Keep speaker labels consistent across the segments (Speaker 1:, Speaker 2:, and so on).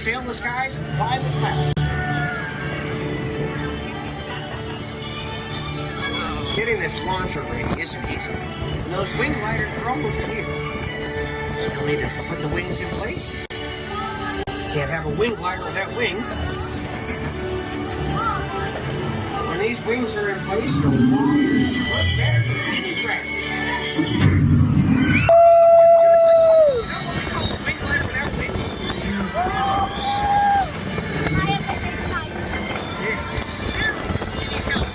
Speaker 1: sail the skies, and fly the clouds. Getting this launcher ready isn't easy, and those wing gliders are almost here. Still need to put the wings in place. Can't have a wing glider without wings. When these wings are in place, you'll fly and see what better than any dragon. Wing glider without wings. This is terrible. You need help.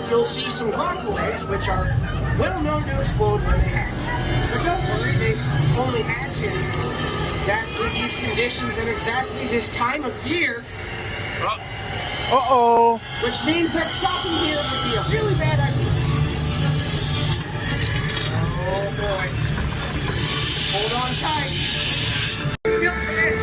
Speaker 1: You'll see some cockle eggs, which are well known to explode when they hatch. But don't worry, they only hatch in exactly these conditions at exactly this time of year.
Speaker 2: Uh-oh.
Speaker 1: Which means that stopping here would be a really bad idea. Oh boy. Hold on tight. Built for this.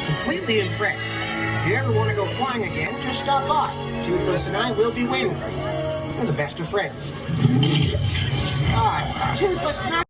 Speaker 1: Completely impressed. If you ever want to go flying again, just stop by. Toothless and I will be waiting for you. We're the best of friends. Toothless and I